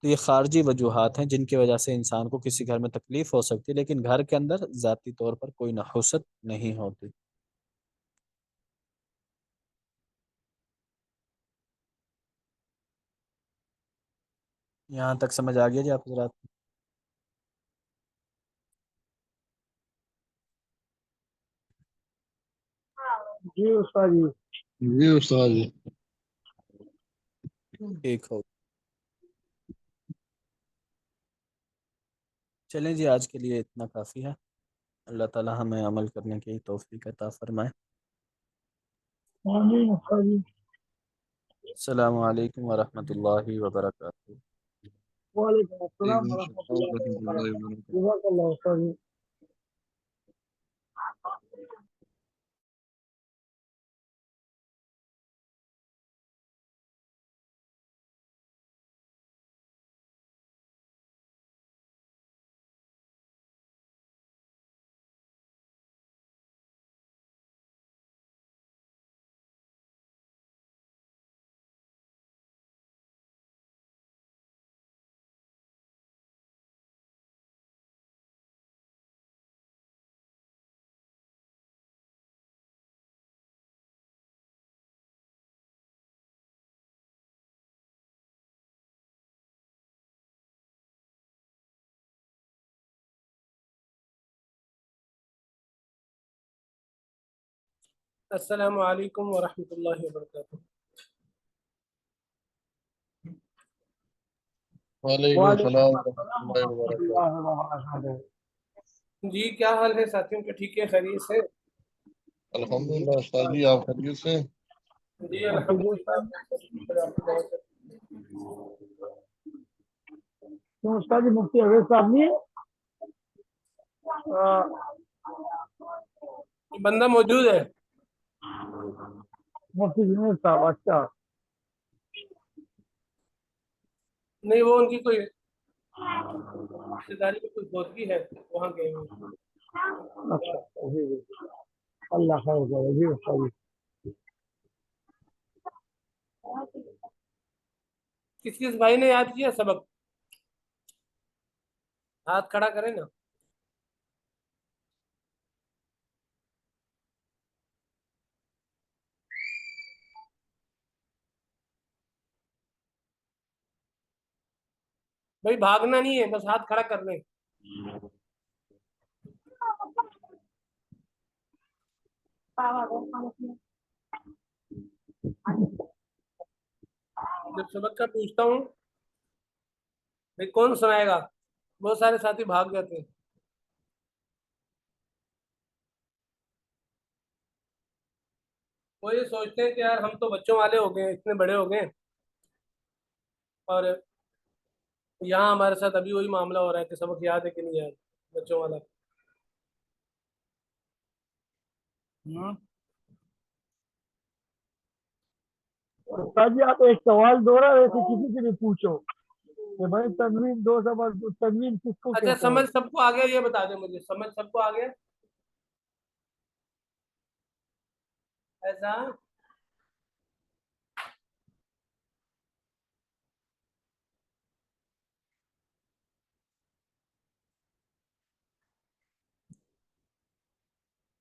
تو یہ خارجی وجوہات ہیں جن کی وجہ سے انسان کو کسی گھر میں تکلیف ہو سکتی ہے، لیکن گھر کے اندر ذاتی طور پر کوئی نحوست نہیں ہوتی۔ یہاں تک سمجھ آ گیا جی آپ حضرات؟ جی استاد جی۔ جی استاد جی۔ ٹھیک ہو، چلیں جی آج کے لیے اتنا کافی ہے۔ اللہ تعالی ہمیں عمل کرنے کی توفیق عطا فرمائے۔ آمین استاد جی۔ السلام علیکم ورحمۃ اللہ وبرکاتہ۔ وعلیکم السلام وعلیکم ورحمۃ السلام اللہ ورحمۃ اللہ وبرکاتہ۔ وبرکاتہ۔ جزاک اللہ استاد جی۔ السلام علیکم ورحمۃ اللہ وبرکاتہ۔ وعلیکم السلام وعلیکم ورحمۃ السلام اللہ ورحمۃ وبرکاتہ۔ اللہ وبرکاتہ۔ جی کیا حال ہے ساتھیوں کے؟ ٹھیک ہے، خیریت سے؟ الحمدللہ استاد جی، آپ خیریت سے؟ جی آپ کے دوست الحمدللہ۔ کیوں استاد جی مفتی اویس صاحب نہیں ہے؟ بندہ موجود ہے؟ مفتی جنید صاحب، اچھا نہیں، وہ ان کی کوئی رشتے داری میں کوئی دوستی ہے، وہاں گئے ہوئے ہیں۔ اچھا جی جی، اللہ خیر کرے جی استاد جی۔ کس بھائی نے یاد کیا سبق؟ ہاتھ کھڑا کریں نا۔ بھائی بھاگنا نہیں ہے، بس ہاتھ کھڑا کر لیں۔ جب سبق کا پوچھتا ہوں بھائی کون سنائے گا، بہت سارے ساتھی بھاگ جاتے ہیں۔ وہ یہ سوچتے ہیں کہ یار ہم تو بچوں والے ہو گئے، اتنے بڑے ہو گئے، اور یہاں ہمارے ساتھ ابھی وہی معاملہ ہو رہا ہے کہ سبق یاد ہے کہ نہیں یاد، بچوں والا۔ استاد جی آپ ایک سوال دوہرا رہے تھے، کسی سے بھی پوچھو کہ بھائی تنوین دو زبر تنوین کس کو اچھا کہتے ہیں؟ سمجھ سب کو آ گیا؟ یہ بتا دیں مجھے، سمجھ سب کو آ گیا ایسا؟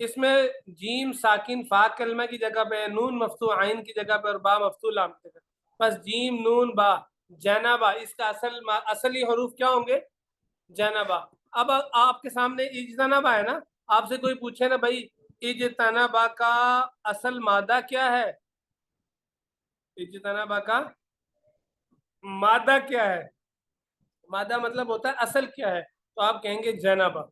اس میں جیم ساکن فا کلمہ کی جگہ پہ ہے، نون مفتوح عین کی جگہ پہ اور با مفتوح لام کی جگہ پہ، بس جیم نون با جنبا، اس کا اصلی حروف کیا ہوں گے؟ جنبا۔ اب آپ کے سامنے اجتنبا ہے نا، آپ سے کوئی پوچھے نا بھائی اجتنبا کا اصل مادہ کیا ہے، اجتنبا کا مادہ کیا ہے، مادہ مطلب ہوتا ہے اصل کیا ہے، تو آپ کہیں گے جنبا۔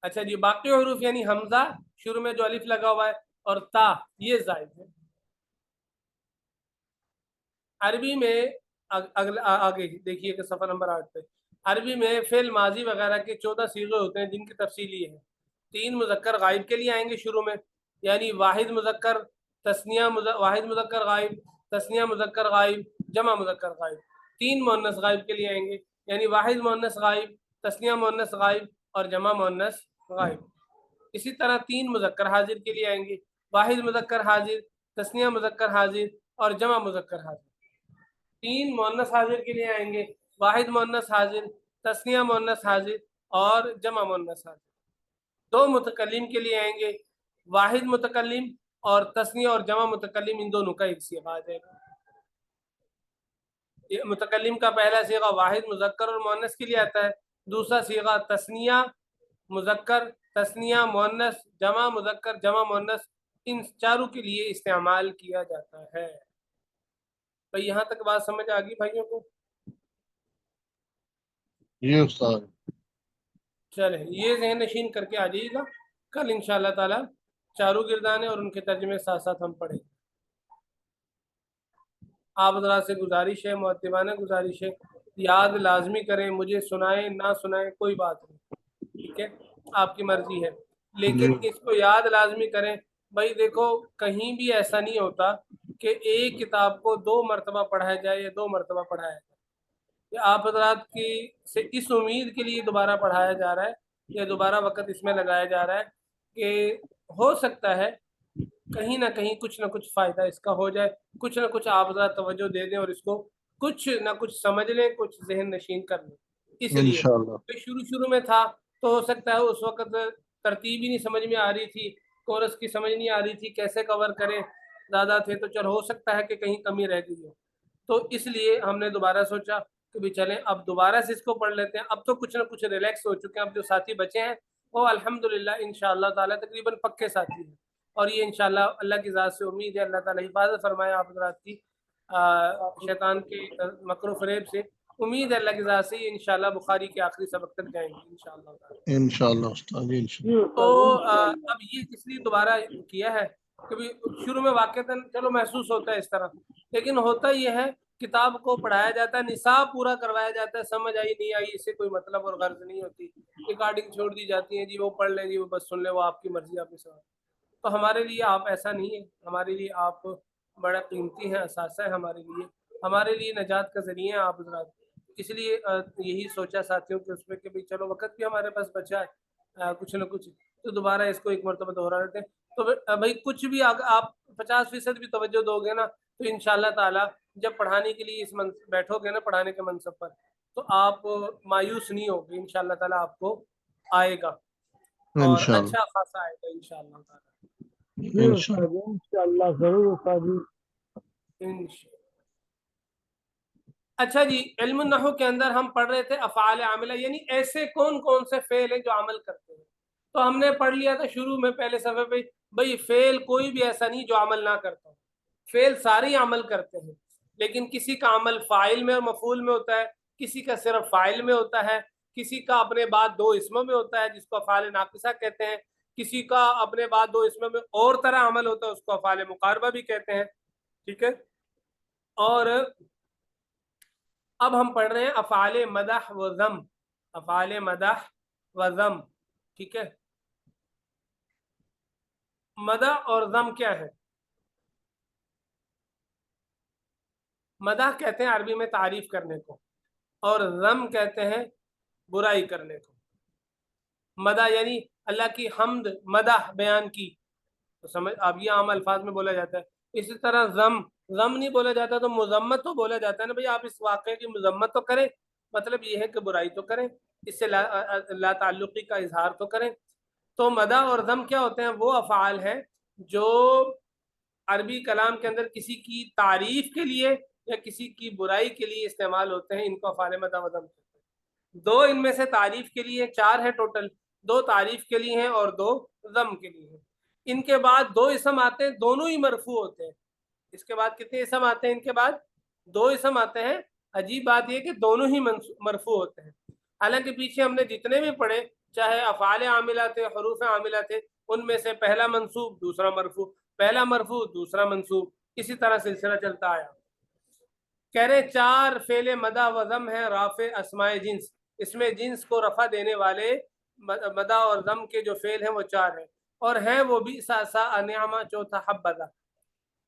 اچھا جی، باقی حروف یعنی حمزہ شروع میں جو الف لگا ہوا ہے اور تا یہ زائد ہے۔ عربی میں آگے دیکھیے کہ صفحہ نمبر 8 پہ، عربی میں فعل ماضی وغیرہ کے 14 صیغے ہوتے ہیں جن کی تفصیل یہ ہے، 3 مذکر غائب کے لیے آئیں گے شروع میں، یعنی واحد مذکر تثنیہ واحد مذکر غائب، تثنیہ مذکر غائب، جمع مذکر غائب۔ 3 مؤنث غائب کے لیے آئیں گے، یعنی واحد مؤنث غائب، تثنیہ مؤنث غائب اور جمع مؤنث غائب۔ اسی طرح 3 مذکر حاضر کے لیے آئیں گے، واحد مذکر حاضر، تثنیہ مذکر حاضر اور جمع مذکر حاضر۔ 3 مؤنث حاضر کے لیے آئیں گے، واحد مؤنث حاضر، تثنیہ مؤنث حاضر اور جمع مؤنث حاضر۔ 2 متکلم کے لیے آئیں گے، واحد متکلم اور تثنیہ اور جمع متکلم، ان دونوں کا ایک صیغہ آ جائے گا۔ متکلم کا پہلا صیغہ واحد مذکر اور مؤنث کے لیے آتا ہے، دوسرا صیغہ تثنیہ مذکر، تثنیہ مؤنث، جمع مذکر، جمع مؤنث، ان چاروں کے لیے استعمال کیا جاتا ہے۔ بھائی یہاں تک بات سمجھ آ گئی بھائیوں کو؟ یہ استاد چلیں یہ ذہن نشین کر کے آ جائیے گا، کل انشاءاللہ تعالی چاروں گردانے اور ان کے ترجمے ساتھ ساتھ ہم پڑھیں۔ آپ حضرات سے گزارش ہے، مؤدبانہ گزارش ہے، یاد لازمی کریں، مجھے سنائیں نہ سنائیں کوئی بات نہیں، ٹھیک ہے، آپ کی مرضی ہے، لیکن اس کو یاد لازمی کریں۔ بھائی دیکھو کہیں بھی ایسا نہیں ہوتا کہ ایک کتاب کو 2 مرتبہ پڑھایا جائے یا 2 مرتبہ پڑھایا جائے، کہ آپ حضرات کی سے اس امید کے لیے دوبارہ پڑھایا جا رہا ہے یا دوبارہ وقت اس میں لگایا جا رہا ہے کہ ہو سکتا ہے کہیں نہ کہیں کچھ نہ کچھ فائدہ اس کا ہو جائے، کچھ نہ کچھ آپ حضرات توجہ دے دیں اور اس کو کچھ نہ کچھ سمجھ لیں، کچھ ذہن نشین کر لیں۔ اس لیے انشاءاللہ شروع میں تھا تو ہو سکتا ہے اس وقت ترتیب ہی نہیں سمجھ میں آ رہی تھی، کورس کی سمجھ نہیں آ رہی تھی، کیسے کور کریں، زیادہ تھے تو چل ہو سکتا ہے کہ کہیں کمی رہ گئی ہو، تو اس لیے ہم نے دوبارہ سوچا کہ بھی چلیں اب دوبارہ سے اس کو پڑھ لیتے ہیں۔ اب تو کچھ نہ کچھ ریلیکس ہو چکے ہیں، اب جو ساتھی بچے ہیں وہ الحمدللہ انشاءاللہ تعالیٰ تقریباً پکے ساتھی ہیں، اور یہ انشاءاللہ اللہ کی ذات سے امید ہے اللہ تعالیٰ حفاظت فرمائے آپ حضرات کی شیطان کے مکر و فریب سے، امید ہے اللہ کی ذات سے یہ انشاءاللہ بخاری کے آخری سبق تک جائیں گے انشاءاللہ تعالیٰ۔ انشاءاللہ استاد انشاءاللہ۔ تو اب یہ اس لیے دوبارہ کیا ہے کہ شروع میں واقعتاً چلو محسوس ہوتا ہے اس طرح، لیکن ہوتا یہ ہے کتاب کو پڑھایا جاتا ہے، نصاب پورا کروایا جاتا ہے، سمجھ آئی نہیں آئی اس سے کوئی مطلب اور غرض نہیں ہوتی، ریکارڈنگ چھوڑ دی جاتی ہے، جی وہ پڑھ لیں، جی وہ بس سن لیں، وہ آپ کی مرضی، آپ کے ساتھ۔ تو ہمارے لیے آپ ایسا نہیں ہے، ہمارے لیے آپ بڑا قیمتی ہیں، اثاثہ ہے ہمارے لیے نجات کا ذریعہ ہیں آپ حضرات، اس لیے یہی سوچا ساتھیوں کے اس پہ کہ بھائی چلو وقت بھی ہمارے پاس بچا ہے، کچھ نہ کچھ تو دوبارہ اس کو ایک مرتبہ دوہرا لیتے ہیں۔ تو بھائی کچھ بھی آپ 50% بھی توجہ دو گے نا تو انشاءاللہ تعالیٰ جب پڑھانے کے لیے بیٹھو گے نا پڑھانے کے منصب پر تو آپ مایوس نہیں ہوگے، انشاءاللہ تعالیٰ آپ کو آئے گا اور اچھا خاصا آئے گا انشاءاللہ تعالیٰ۔ انشاءاللہ ضرور استاد جی۔ اچھا جی، علم النحو کے اندر ہم پڑھ رہے تھے افعال عاملہ، یعنی ایسے کون کون سے فعل ہیں جو عمل کرتے ہیں، تو ہم نے پڑھ لیا تھا شروع میں پہلے صفحے پہ، بھئی فعل کوئی بھی ایسا نہیں جو عمل نہ کرتا ہو، فعل سارے ہی عمل کرتے ہیں، لیکن کسی کا عمل فاعل میں اور مفعول میں ہوتا ہے، کسی کا صرف فاعل میں ہوتا ہے، کسی کا اپنے بعد 2 اسموں میں ہوتا ہے جس کو افعال ناقصہ کہتے ہیں، کسی کا اپنے بعد 2 اسموں میں اور طرح عمل ہوتا ہے اس کو افعال مقاربہ بھی کہتے ہیں، ٹھیک ہے۔ اور اب ہم پڑھ رہے ہیں افعال مدح و ذم، افعال مدح و ذم، ٹھیک ہے۔ مدح اور ذم کیا ہے؟ مدح کہتے ہیں عربی میں تعریف کرنے کو، اور ذم کہتے ہیں برائی کرنے کو۔ مدح یعنی اللہ کی حمد مدح بیان کی، تو سمجھ اب یہ عام الفاظ میں بولا جاتا ہے۔ اسی طرح ذم نہیں بولا جاتا تو مذمت تو بولا جاتا ہے نا، بھئی آپ اس واقعے کی مذمت تو کریں، مطلب یہ ہے کہ برائی تو کریں، اس سے لا تعلقی کا اظہار تو کریں. تو مدح اور ذم کیا ہوتے ہیں؟ وہ افعال ہیں جو عربی کلام کے اندر کسی کی تعریف کے لیے یا کسی کی برائی کے لیے استعمال ہوتے ہیں. ان کو افعال مدح و ذم کہتے ہیں. 2 ان میں سے تعریف کے لیے، 4 ہیں ٹوٹل. 2 تعریف کے لیے ہیں اور 2 ذم کے لیے ہیں. ان کے بعد 2 اسم آتے ہیں، دونوں ہی مرفوع ہوتے ہیں. اس کے بعد کتنے اسم آتے ہیں؟ ان کے بعد 2 اسم آتے ہیں. عجیب بات یہ کہ دونوں ہی مرفوع ہوتے ہیں. حالانکہ پیچھے ہم نے جتنے بھی پڑھے، چاہے افعال عاملہ تھے، حروف عاملہ تھے، ان میں سے پہلا منصوب دوسرا مرفوع، پہلا مرفوع دوسرا منصوب، اسی طرح سلسلہ چلتا آیا. کہہ رہے 4 فعل مدح و ذم ہیں رافع اسماء جنس. اس میں جنس کو رفع دینے والے مدح اور ذم کے جو فعل ہیں وہ 4 ہیں، اور ہیں وہ بئسا ساء نعمہ چوتھا حبذا.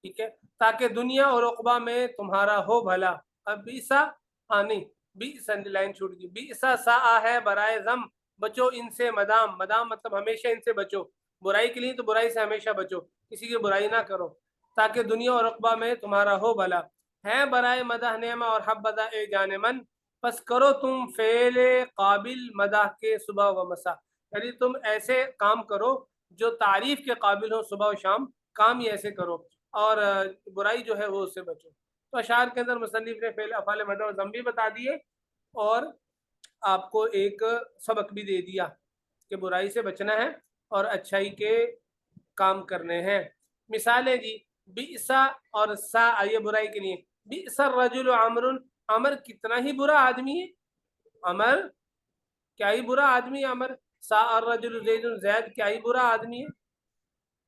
ٹھیک ہے، تاکہ دنیا اور عقبہ میں تمہارا ہو بھلا. اب بئسا نہیں، بئسا لائن چھوٹ گئی. بئسا ساء ہے برائے ذم، بچو ان سے. مدام مطلب ہمیشہ ان سے بچو. برائی کے لیے تو برائی سے ہمیشہ بچو، کسی کی برائی نہ کرو، تاکہ دنیا اور عقبہ میں تمہارا ہو بھلا. ہے برائے مدح نعمہ اور حبذا اے جان من، پس کرو تم فعل قابل مدح کے صبح و مساء. یعنی تم ایسے کام کرو جو تعریف کے قابل ہو، صبح و شام کام ہی ایسے کرو، اور برائی جو ہے وہ اس سے بچو. تو اشعار کے اندر مصنف نے فعل افعال مدح و ذم بھی بتا دیے، اور آپ کو ایک سبق بھی دے دیا کہ برائی سے بچنا ہے اور اچھائی کے کام کرنے ہیں. مثالیں جی، بئسا اور سا یہ برائی کے لیے. بئس الرجل عمر، عمر کتنا ہی برا آدمی ہے. عمر کیا ہی برا آدمی ہے عمر. سا الرجل زید، زید کیا ہی برا آدمی ہے.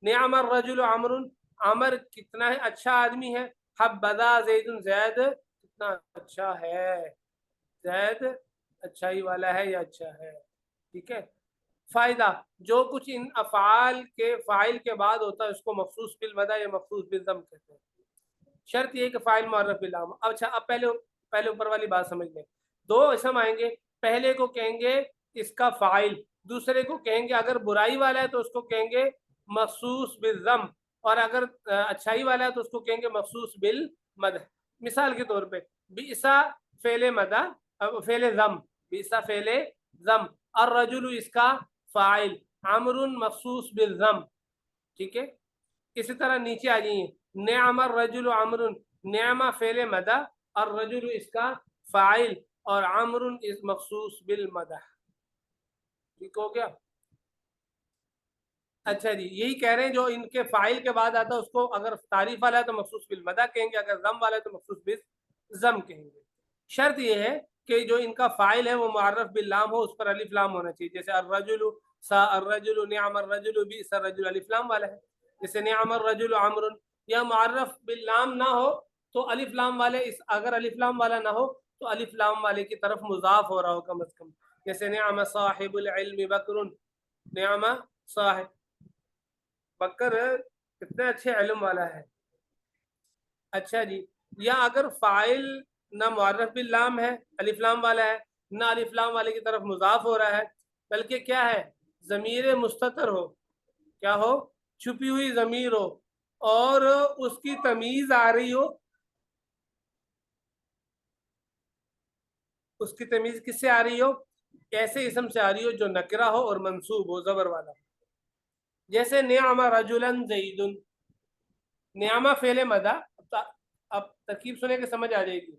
نعم الرجل عمر، عمر کتنا ہی اچھا آدمی ہے. حبذا زید، زید کتنا اچھا ہے. زید اچھائی والا ہے یا اچھا ہے. ٹھیک ہے. فائدہ، جو کچھ ان افعال کے فاعل کے بعد ہوتا ہے اس کو مخصوص بالمدح یا مخصوص بالذم کہتے ہیں. شرط یہ کہ فاعل معرف باللام. اچھا، اب پہلے اوپر والی بات سمجھ لیں. 2 اسم آئیں گے، پہلے کو کہیں گے اس کا فاعل، دوسرے کو کہیں گے اگر برائی والا ہے تو اس کو کہیں گے مخصوص بالذم، اور اگر اچھائی والا ہے تو اس کو کہیں گے مخصوص بالمدح. مثال کے طور پہ بئسا فعل مدح، فعل ذم، بئسا فعل ذم، الرجل اس کا فاعل، عمر مخصوص بالذم. ٹھیک ہے. اسی طرح نیچے آ جائیے، نعم الرجل عمر، نعمہ فعل مدح، الرجل اس کا فاعل، اور عمر اس مخصوص بالمدح. ٹھیک ہو گیا. اچھا جی، یہی کہہ رہے ہیں جو ان کے فاعل کے بعد آتا ہے اس کو اگر تعریف والا ہے تو مخصوص بالمدح کہیں گے، اگر ذم والا ہے تو مخصوص بالذم کہیں گے. شرط یہ ہے کہ جو ان کا فاعل ہے وہ معرف باللام ہو، اس پر الف لام ہونا چاہیے. جیسے الرجل، سا الرجل، نعم الرجل، بئس الرجل الف لام والا ہے. جیسے نعم الرجل عمر، یا معرف باللام نہ ہو تو الف لام والے، اگر الف لام والا نہ ہو تو الف لام والے کی طرف مضاف ہو رہا ہو کم از کم. جیسے نعم صاحب العلم بکر، نعم صاحب بکر کتنے اچھے علم والا ہے. اچھا جی، یا اگر فاعل نہ معرف باللام ہے، الف لام والا ہے، نہ الف لام والے کی طرف مضاف ہو رہا ہے، بلکہ کیا ہے، ضمیر مستتر ہو، کیا ہو، چھپی ہوئی ضمیر ہو، اور اس کی تمیز آ رہی ہو. اس کی تمیز کس سے آ رہی ہو؟ ایسے اسم سے آ رہی ہو جو نکرہ ہو اور منصوب ہو، زبر والا. جیسے نعم رجلا زید، نعمہ فعل مدح. اب ترکیب سنے کے سمجھ آ جائے گی.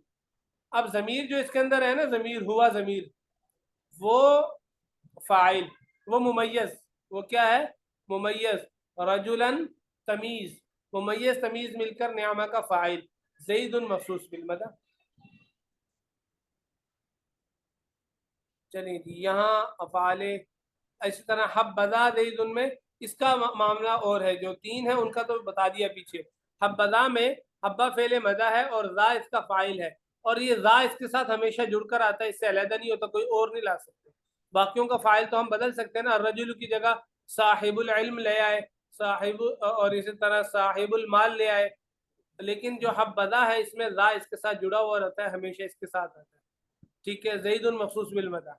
اب ضمیر جو اس کے اندر ہے نا، ضمیر ہوا ضمیر، وہ فاعل، وہ ممیز، وہ کیا ہے، ممیز. رجلا تمیز، ممیز تمیز مل کر نعمہ کا فاعل، زید مخصوص بالمدح. چلیے جی، یہاں افعال اسی طرح حبذا زید میں اس کا معاملہ اور ہے. جو 3 ہے ان کا تو بتا دیا پیچھے. حبذا میں حبہ فعل مدح ہے اور ذا اس کا فاعل ہے، اور یہ ذا اس کے ساتھ ہمیشہ جڑ کر آتا ہے، اس سے علیحدہ نہیں ہوتا، کوئی اور نہیں لا سکتے. باقیوں کا فاعل تو ہم بدل سکتے ہیں نا، الرجل کی جگہ صاحب العلم لے آئے، صاحب، اور اسی طرح صاحب المال لے آئے. لیکن جو حبذا ہے اس میں ذا اس کے ساتھ جڑا ہوا رہتا ہے، ہمیشہ اس کے ساتھ آتا ہے. ٹھیک ہے. زید مخصوص بالمدح.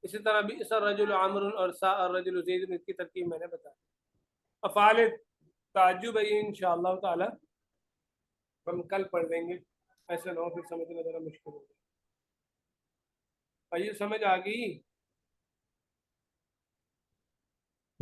اسی طرح بئس الرجل عمر اور سا الرجل زید، اس کی ترکیب میں نے بتایا. افعال تعجب ہے انشاءاللہ تعالی ہم کل پڑھ دیں گے، ایسے نہ ہو پھر سمجھنا ذرا مشکل ہوگا. آئیے سمجھ آ گئی.